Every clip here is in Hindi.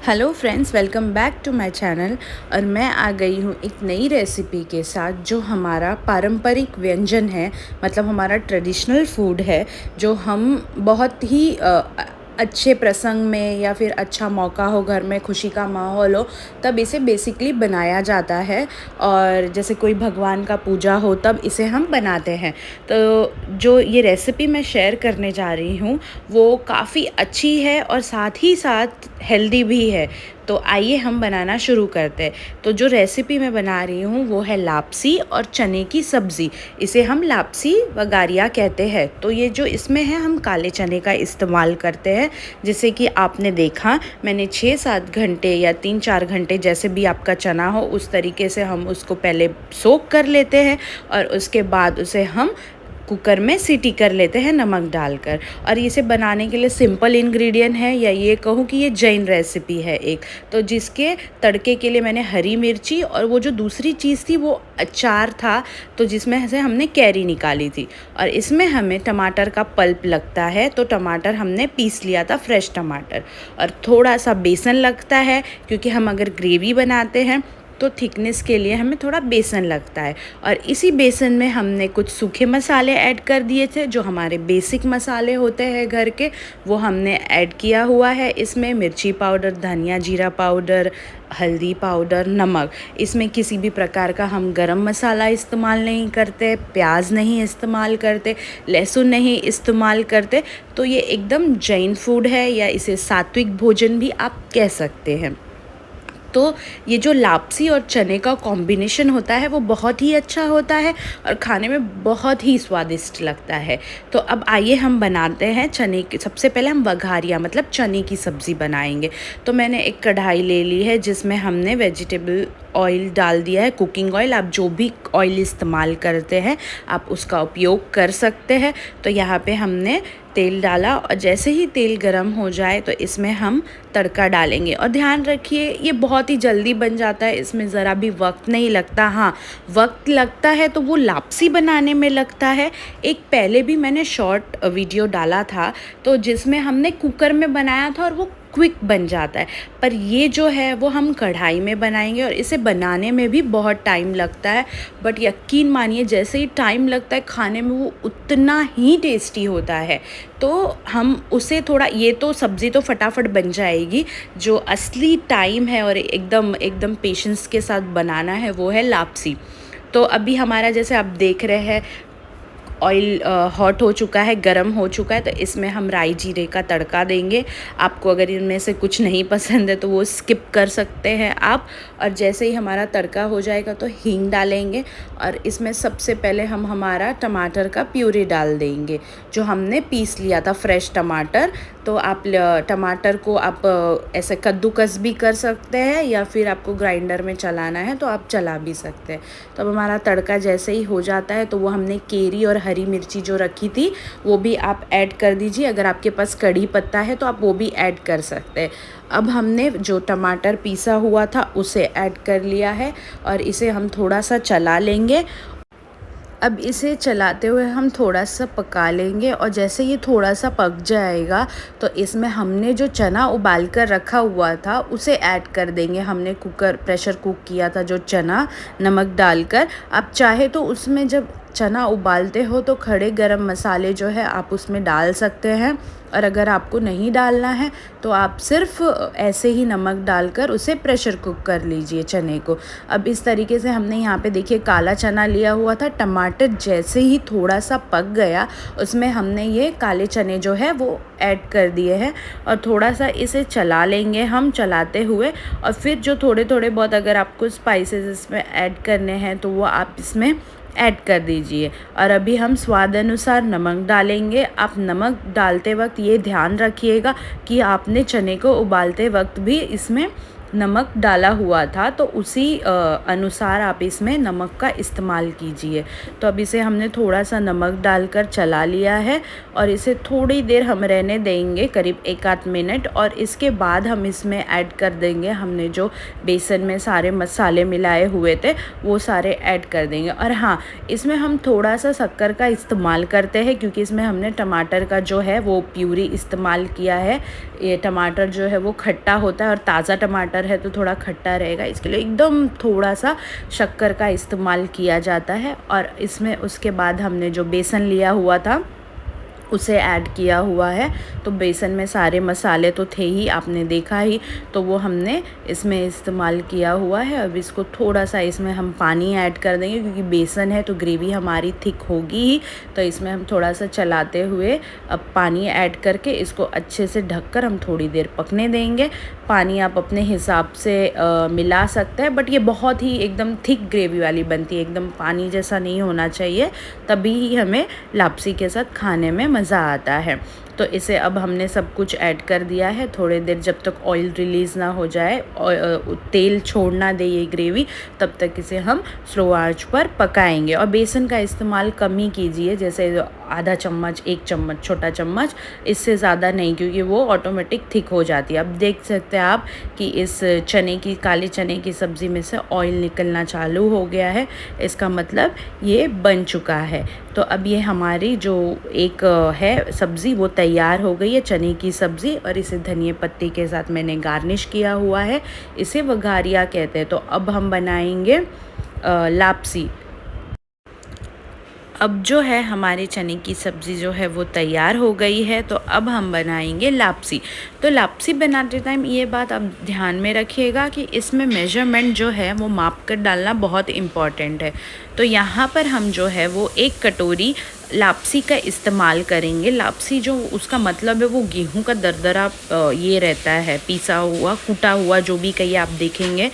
Hello friends, welcome back to my channel. और मैं आ गई हूँ एक नई रेसिपी के साथ जो हमारा पारंपरिक व्यंजन है, मतलब हमारा ट्रेडिशनल फूड है, जो हम बहुत ही अच्छे प्रसंग में या फिर अच्छा मौका हो, घर में खुशी का माहौल हो, तब इसे बेसिकली बनाया जाता है। और जैसे कोई भगवान का पूजा हो तब इसे हम बनाते हैं। तो जो ये रेसिपी मैं शेयर करने जा रही हूँ वो काफ़ी अच्छी है और साथ ही साथ हेल्दी भी है। तो आइए हम बनाना शुरू करते हैं। तो जो रेसिपी मैं बना रही हूँ वो है लापसी और चने की सब्ज़ी। इसे हम लापसी वगारिया कहते हैं। तो ये जो इसमें है, हम काले चने का इस्तेमाल करते हैं। जैसे कि आपने देखा, मैंने 6-7 घंटे या 3-4 घंटे, जैसे भी आपका चना हो उस तरीके से हम उसको पहले सोक कर लेते हैं और उसके बाद उसे हम कुकर में सीटी कर लेते हैं नमक डालकर। और इसे बनाने के लिए सिंपल इंग्रेडिएंट है, या ये कहूँ कि ये जैन रेसिपी है एक। तो जिसके तड़के के लिए मैंने हरी मिर्ची और वो जो दूसरी चीज़ थी वो अचार था, तो जिसमें से हमने कैरी निकाली थी। और इसमें हमें टमाटर का पल्प लगता है, तो टमाटर हमने पीस लिया था, फ्रेश टमाटर। और थोड़ा सा बेसन लगता है, क्योंकि हम अगर ग्रेवी बनाते हैं तो थिकनेस के लिए हमें थोड़ा बेसन लगता है। और इसी बेसन में हमने कुछ सूखे मसाले ऐड कर दिए थे, जो हमारे बेसिक मसाले होते हैं घर के, वो हमने ऐड किया हुआ है। इसमें मिर्ची पाउडर, धनिया जीरा पाउडर, हल्दी पाउडर, नमक। इसमें किसी भी प्रकार का हम गरम मसाला इस्तेमाल नहीं करते, प्याज नहीं इस्तेमाल करते, लहसुन नहीं इस्तेमाल करते। तो ये एकदम जैन फूड है, या इसे सात्विक भोजन भी आप कह सकते हैं। तो ये जो लापसी और चने का कॉम्बिनेशन होता है वो बहुत ही अच्छा होता है और खाने में बहुत ही स्वादिष्ट लगता है। तो अब आइए हम बनाते हैं चने की। सबसे पहले हम वघारिया मतलब चने की सब्ज़ी बनाएंगे। तो मैंने एक कढ़ाई ले ली है जिसमें हमने वेजिटेबल ऑयल डाल दिया है, कुकिंग ऑयल। आप जो भी ऑयल इस्तेमाल करते हैं आप उसका उपयोग कर सकते हैं। तो यहाँ पे हमने तेल डाला और जैसे ही तेल गरम हो जाए तो इसमें हम तड़का डालेंगे। और ध्यान रखिए, ये बहुत ही जल्दी बन जाता है, इसमें ज़रा भी वक्त नहीं लगता। हाँ, वक्त लगता है तो वो लापसी बनाने में लगता है। एक पहले भी मैंने शॉर्ट वीडियो डाला था, तो जिसमें हमने कुकर में बनाया था और वो क्विक बन जाता है। पर ये जो है वो हम कढ़ाई में बनाएंगे और इसे बनाने में भी बहुत टाइम लगता है। बट यकीन मानिए, जैसे ही टाइम लगता है खाने में वो उतना ही टेस्टी होता है। तो हम उसे थोड़ा, ये तो सब्ज़ी तो फटाफट बन जाएगी, जो असली टाइम है और एकदम एकदम पेशेंस के साथ बनाना है वो है लापसी। तो अभी हमारा, जैसे आप देख रहे हैं, ऑयल हॉट हो चुका है, गरम हो चुका है। तो इसमें हम राई जीरे का तड़का देंगे। आपको अगर इनमें से कुछ नहीं पसंद है तो वो स्किप कर सकते हैं आप। और जैसे ही हमारा तड़का हो जाएगा तो हींग डालेंगे और इसमें सबसे पहले हम हमारा टमाटर का प्यूरी डाल देंगे, जो हमने पीस लिया था, फ्रेश टमाटर। तो आप टमाटर को आप ऐसे कद्दूकस भी कर सकते हैं, या फिर आपको ग्राइंडर में चलाना है तो आप चला भी सकते हैं। तो अब हमारा तड़का जैसे ही हो जाता है तो वो हमने केरी और हरी मिर्ची जो रखी थी वो भी आप ऐड कर दीजिए। अगर आपके पास कड़ी पत्ता है तो आप वो भी ऐड कर सकते हैं। अब हमने जो टमाटर पीसा हुआ था उसे ऐड कर लिया है और इसे हम थोड़ा सा चला लेंगे। अब इसे चलाते हुए हम थोड़ा सा पका लेंगे और जैसे ये थोड़ा सा पक जाएगा तो इसमें हमने जो चना उबाल कर रखा हुआ था उसे ऐड कर देंगे। हमने प्रेशर कुक किया था जो चना, नमक डालकर। आप चाहे तो उसमें जब चना उबालते हो तो खड़े गरम मसाले जो है आप उसमें डाल सकते हैं, और अगर आपको नहीं डालना है तो आप सिर्फ ऐसे ही नमक डालकर उसे प्रेशर कुक कर लीजिए चने को। अब इस तरीके से हमने यहाँ पे देखिए काला चना लिया हुआ था। टमाटर जैसे ही थोड़ा सा पक गया उसमें हमने ये काले चने जो है वो ऐड कर दिए हैं और थोड़ा सा इसे चला लेंगे हम, चलाते हुए। और फिर जो थोड़े थोड़े बहुत अगर आपको स्पाइसेस इसमें ऐड करने हैं तो वो आप इसमें ऐड कर दीजिए। और अभी हम स्वाद अनुसार नमक डालेंगे। आप नमक डालते वक्त ये ध्यान रखिएगा कि आपने चने को उबालते वक्त भी इसमें नमक डाला हुआ था, तो उसी अनुसार आप इसमें नमक का इस्तेमाल कीजिए। तो अब इसे हमने थोड़ा सा नमक डालकर चला लिया है और इसे थोड़ी देर हम रहने देंगे, करीब 1 आध मिनट, और इसके बाद हम इसमें ऐड कर देंगे हमने जो बेसन में सारे मसाले मिलाए हुए थे वो सारे ऐड कर देंगे। और हाँ, इसमें हम थोड़ा सा शक्कर का इस्तेमाल करते हैं क्योंकि इसमें हमने टमाटर का जो है वो प्यूरी इस्तेमाल किया है। ये टमाटर जो है वो खट्टा होता है और ताज़ा टमाटर है तो थोड़ा खट्टा रहेगा, इसके लिए एकदम थोड़ा सा शक्कर का इस्तेमाल किया जाता है। और इसमें उसके बाद हमने जो बेसन लिया हुआ था उसे ऐड किया हुआ है। तो बेसन में सारे मसाले तो थे ही, आपने देखा ही, तो वो हमने इसमें इस्तेमाल किया हुआ है। अब इसको थोड़ा सा इसमें हम पानी ऐड कर देंगे क्योंकि बेसन है तो ग्रेवी हमारी थिक होगी ही। तो इसमें हम थोड़ा सा चलाते हुए अब पानी ऐड करके इसको अच्छे से ढककर हम थोड़ी देर पकने देंगे। पानी आप अपने हिसाब से मिला सकते हैं, बट ये बहुत ही एकदम थिक ग्रेवी वाली बनती है, एकदम पानी जैसा नहीं होना चाहिए, तभी ही हमें लापसी के साथ खाने में मज़ा आता है। तो इसे अब हमने सब कुछ ऐड कर दिया है। थोड़ी देर जब तक ऑयल रिलीज़ ना हो जाए और तेल छोड़ ना दे ये ग्रेवी, तब तक इसे हम स्लो आंच पर पकाएंगे। और बेसन का इस्तेमाल कम ही कीजिए, जैसे आधा चम्मच, 1 चम्मच, छोटा चम्मच, इससे ज़्यादा नहीं, क्योंकि वो ऑटोमेटिक थिक हो जाती है। अब देख सकते हैं आप कि इस काले चने की सब्ज़ी में से ऑयल निकलना चालू हो गया है, इसका मतलब ये बन चुका है। तो अब ये हमारी जो एक है सब्ज़ी वो तैयार हो गई है, चने की सब्ज़ी, और इसे धनिया पत्ती के साथ मैंने गार्निश किया हुआ है। इसे वघारिया कहते हैं। तो अब हम बनाएंगे लापसी। अब जो है हमारी चने की सब्ज़ी जो है वो तैयार हो गई है, तो अब हम बनाएंगे लापसी। तो लापसी बनाते टाइम ये बात आप ध्यान में रखिएगा कि इसमें मेजरमेंट जो है वो माप कर डालना बहुत इम्पॉर्टेंट है। तो यहाँ पर हम जो है वो 1 कटोरी लापसी का इस्तेमाल करेंगे। लापसी जो उसका मतलब है वो गेहूं का दरदरा ये रहता है, पिसा हुआ, कूटा हुआ, जो भी कहिए आप देखेंगे।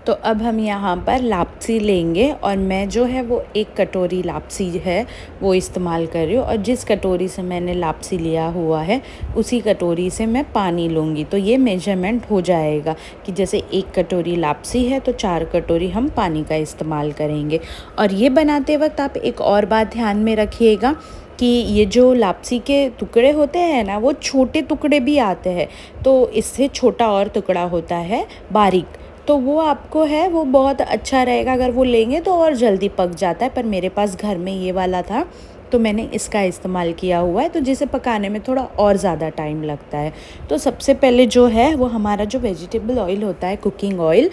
तो अब हम यहाँ पर लापसी लेंगे और मैं जो है वो 1 कटोरी लापसी है वो इस्तेमाल कर रही हूँ, और जिस कटोरी से मैंने लापसी लिया हुआ है उसी कटोरी से मैं पानी लूँगी। तो ये मेजरमेंट हो जाएगा कि जैसे 1 कटोरी लापसी है तो 4 कटोरी हम पानी का इस्तेमाल करेंगे। और ये बनाते वक्त आप एक और बात ध्यान में रखिएगा कि ये जो लापसी के टुकड़े होते हैं ना, वो छोटे टुकड़े भी आते हैं, तो इससे छोटा और टुकड़ा होता है बारीक, तो वो आपको है वो बहुत अच्छा रहेगा। अगर वो लेंगे तो और जल्दी पक जाता है, पर मेरे पास घर में ये वाला था तो मैंने इसका इस्तेमाल किया हुआ है, तो जिसे पकाने में थोड़ा और ज़्यादा टाइम लगता है। तो सबसे पहले जो है वो हमारा जो वेजिटेबल ऑयल होता है, कुकिंग ऑयल,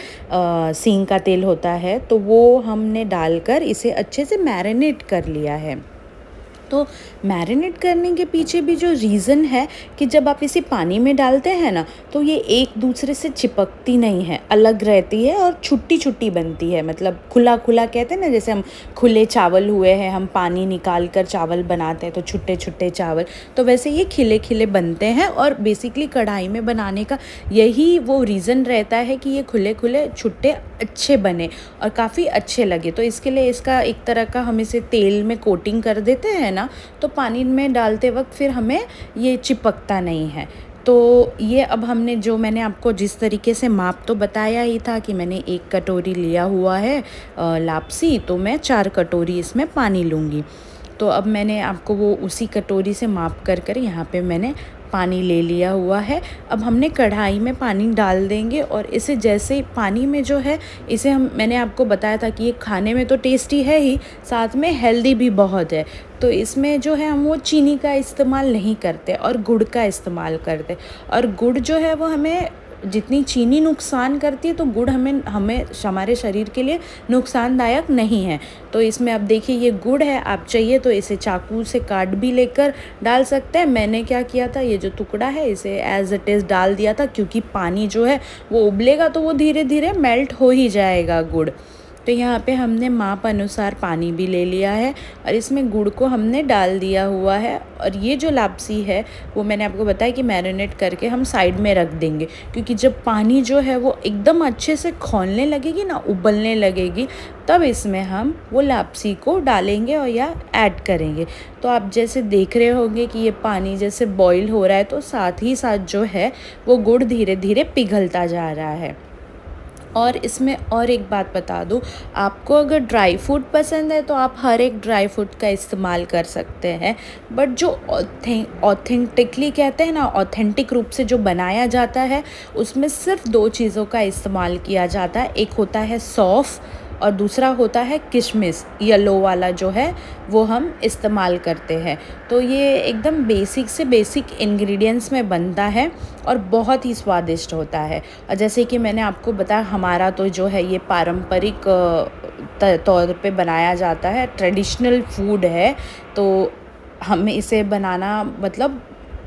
सींग का तेल होता है, तो वो हमने डालकर इसे अच्छे से मैरिनेट कर लिया है। तो मैरिनेट करने के पीछे भी जो रीज़न है कि जब आप इसे पानी में डालते हैं ना, तो ये एक दूसरे से चिपकती नहीं है, अलग रहती है और छुट्टी छुट्टी बनती है। मतलब खुला खुला कहते हैं ना, जैसे हम खुले चावल हुए हैं, हम पानी निकाल कर चावल बनाते हैं तो छुट्टे छुट्टे चावल, तो वैसे ये खिले खिले बनते हैं। और बेसिकली कढ़ाई में बनाने का यही वो रीज़न रहता है कि ये खुले खुले छुट्टे अच्छे बने और काफ़ी अच्छे लगे। तो इसके लिए इसका एक तरह का हम इसे तेल में कोटिंग कर देते हैं ना, तो पानी में डालते वक्त फिर हमें ये चिपकता नहीं है। तो ये अब हमने जो मैंने आपको जिस तरीके से माप तो बताया ही था कि मैंने 1 कटोरी लिया हुआ है लापसी, तो मैं 4 कटोरी इसमें पानी लूँगी। तो अब मैंने आपको वो उसी कटोरी से माप कर यहाँ पे मैंने पानी ले लिया हुआ है। अब हमने कढ़ाई में पानी डाल देंगे और इसे जैसे ही पानी में जो है इसे मैंने आपको बताया था कि ये खाने में तो टेस्टी है ही, साथ में हेल्दी भी बहुत है। तो इसमें जो है हम वो चीनी का इस्तेमाल नहीं करते और गुड़ का इस्तेमाल करते। और गुड़ जो है वो हमें, जितनी चीनी नुकसान करती है तो गुड़ हमें हमारे शरीर के लिए नुकसानदायक नहीं है। तो इसमें अब देखिए ये गुड़ है, आप चाहिए तो इसे चाकू से काट भी लेकर डाल सकते हैं। मैंने क्या किया था, ये जो टुकड़ा है इसे एज इट इज़ डाल दिया था, क्योंकि पानी जो है वो उबलेगा तो वो धीरे धीरे मेल्ट हो ही जाएगा गुड़। तो यहाँ पे हमने माप अनुसार पानी भी ले लिया है और इसमें गुड़ को हमने डाल दिया हुआ है। और ये जो लापसी है वो मैंने आपको बताया कि मैरिनेट करके हम साइड में रख देंगे, क्योंकि जब पानी जो है वो एकदम अच्छे से खौलने लगेगी ना, उबलने लगेगी, तब इसमें हम वो लापसी को डालेंगे और या ऐड करेंगे। तो आप जैसे देख रहे होंगे कि ये पानी जैसे बॉईल हो रहा है, तो साथ ही साथ जो है वो गुड़ धीरे धीरे पिघलता जा रहा है। और इसमें और एक बात बता दूँ, आपको अगर ड्राई फ्रूट पसंद है तो आप हर एक ड्राई फ्रूट का इस्तेमाल कर सकते हैं, बट जो ऑथेंटिकली कहते हैं ना, ऑथेंटिक रूप से जो बनाया जाता है, उसमें सिर्फ 2 चीज़ों का इस्तेमाल किया जाता है। एक होता है सौंफ और दूसरा होता है किशमिश, येलो वाला जो है वो हम इस्तेमाल करते हैं। तो ये एकदम बेसिक से बेसिक इंग्रेडिएंट्स में बनता है और बहुत ही स्वादिष्ट होता है। और जैसे कि मैंने आपको बताया, हमारा तो जो है ये पारंपरिक तौर पे बनाया जाता है, ट्रेडिशनल फूड है, तो हमें इसे बनाना मतलब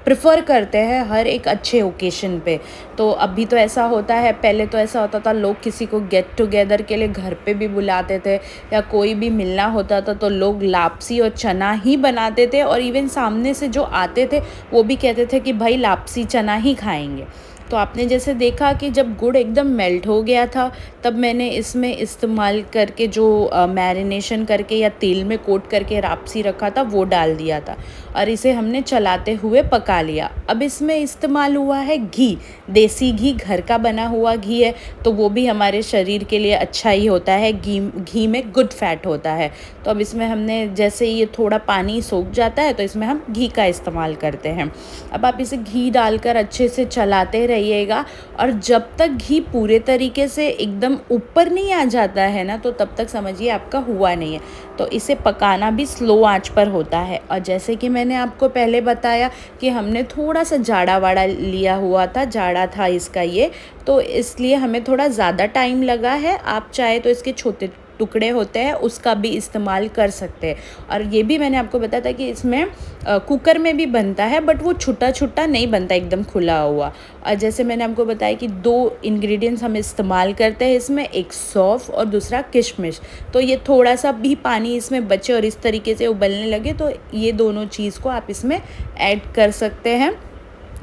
प्रेफर करते हैं हर एक अच्छे ओकेशन पे। तो अभी तो ऐसा होता है, पहले तो ऐसा होता था लोग किसी को गेट टुगेदर के लिए घर पे भी बुलाते थे, या कोई भी मिलना होता था तो लोग लापसी और चना ही बनाते थे, और इवन सामने से जो आते थे वो भी कहते थे कि भाई लापसी चना ही खाएंगे। तो आपने जैसे देखा कि जब गुड़ एकदम मेल्ट हो गया था, तब मैंने इसमें इस्तेमाल करके जो मैरिनेशन करके या तेल में कोट करके लापसी रखा था वो डाल दिया था, और इसे हमने चलाते हुए पका लिया। अब इसमें इस्तेमाल हुआ है घी, देसी घी, घर का बना हुआ घी है, तो वो भी हमारे शरीर के लिए अच्छा ही होता है। घी में गुड फैट होता है। तो अब इसमें हमने जैसे ये थोड़ा पानी सूख जाता है तो इसमें हम घी का इस्तेमाल करते हैं। अब आप इसे घी डालकर अच्छे से चलाते रहिएगा, और जब तक घी पूरे तरीके से एकदम ऊपर नहीं आ जाता है ना, तो तब तक समझिए आपका हुआ नहीं है। तो इसे पकाना भी स्लो आंच पर होता है। और जैसे कि मैंने आपको पहले बताया कि हमने थोड़ा सा जाड़ा वाड़ा लिया हुआ था, जाड़ा था इसका ये, तो इसलिए हमें थोड़ा ज़्यादा टाइम लगा है। आप चाहे तो इसके छोटे टुकड़े होते हैं उसका भी इस्तेमाल कर सकते हैं। और ये भी मैंने आपको बताया था कि इसमें कुकर में भी बनता है, बट वो छोटा छोटा नहीं बनता एकदम खुला हुआ। और जैसे मैंने आपको बताया कि 2 इंग्रेडिएंट्स हम इस्तेमाल करते हैं इसमें, एक सौंफ और दूसरा किशमिश। तो ये थोड़ा सा भी पानी इसमें बचे और इस तरीके से उबलने लगे तो ये दोनों चीज़ को आप इसमें ऐड कर सकते हैं।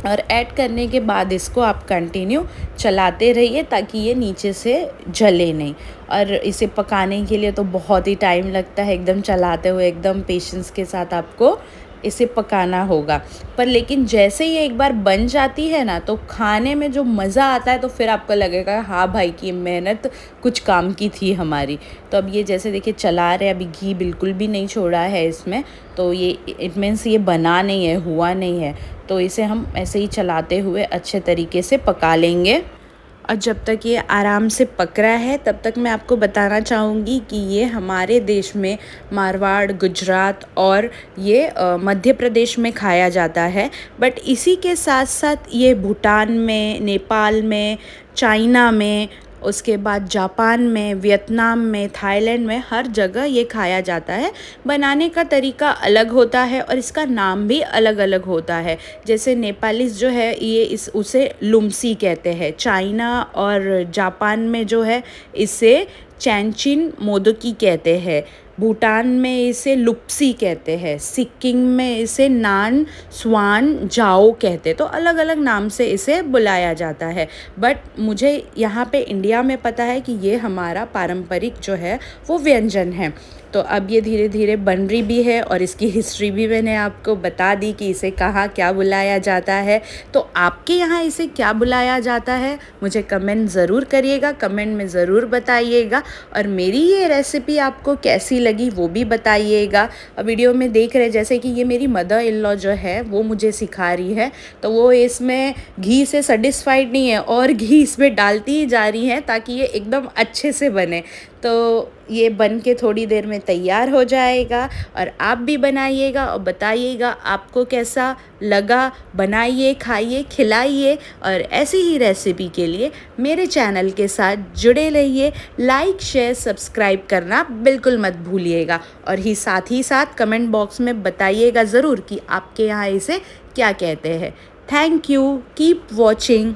और ऐड करने के बाद इसको आप कंटिन्यू चलाते रहिए ताकि ये नीचे से जले नहीं। और इसे पकाने के लिए तो बहुत ही टाइम लगता है, एकदम चलाते हुए एकदम पेशेंस के साथ आपको इसे पकाना होगा। पर लेकिन जैसे ये एक बार बन जाती है ना, तो खाने में जो मज़ा आता है, तो फिर आपको लगेगा हाँ भाई कि मेहनत कुछ काम की थी हमारी। तो अब ये जैसे देखिए चला रहे, अभी घी बिल्कुल भी नहीं छोड़ा है इसमें, तो ये इट मीन्स ये बना नहीं है, हुआ नहीं है। तो इसे हम ऐसे ही चलाते हुए अच्छे तरीके से पका लेंगे। और जब तक ये आराम से पक रहा है तब तक मैं आपको बताना चाहूँगी कि ये हमारे देश में मारवाड़, गुजरात और ये मध्य प्रदेश में खाया जाता है। बट इसी के साथ साथ ये भूटान में, नेपाल में, चाइना में, उसके बाद जापान में, वियतनाम में, थाईलैंड में, हर जगह ये खाया जाता है। बनाने का तरीका अलग होता है और इसका नाम भी अलग अलग होता है। जैसे नेपालीस जो है ये उसे लुम्सी कहते हैं, चाइना और जापान में जो है इसे चैनचिन मोदकी कहते हैं, भूटान में इसे लुप्सी कहते हैं, सिक्किम में इसे नान स्वान जाओ कहते हैं। तो अलग अलग नाम से इसे बुलाया जाता है। बट मुझे यहाँ पे इंडिया में पता है कि ये हमारा पारंपरिक जो है वो व्यंजन है। तो अब ये धीरे धीरे बन रही भी है और इसकी हिस्ट्री भी मैंने आपको बता दी कि इसे कहाँ क्या बुलाया जाता है। तो आपके यहाँ इसे क्या बुलाया जाता है मुझे कमेंट ज़रूर करिएगा, कमेंट में ज़रूर बताइएगा। और मेरी ये रेसिपी आपको कैसी लगी वो भी बताइएगा। वीडियो में देख रहे जैसे कि ये मेरी मदर इन लॉ जो है वो मुझे सिखा रही है, तो वो इसमें घी से सेटिस्फाइड नहीं है और घी इसमें डालती ही जा रही है ताकि ये एकदम अच्छे से बने। तो ये बन के थोड़ी देर में तैयार हो जाएगा और आप भी बनाइएगा और बताइएगा आपको कैसा लगा। बनाइए, खाइए, खिलाइए और ऐसी ही रेसिपी के लिए मेरे चैनल के साथ जुड़े रहिए। लाइक, शेयर, सब्सक्राइब करना बिल्कुल मत भूलिएगा और साथ ही साथ कमेंट बॉक्स में बताइएगा ज़रूर कि आपके यहाँ इसे क्या कहते हैं। Thank you, keep watching.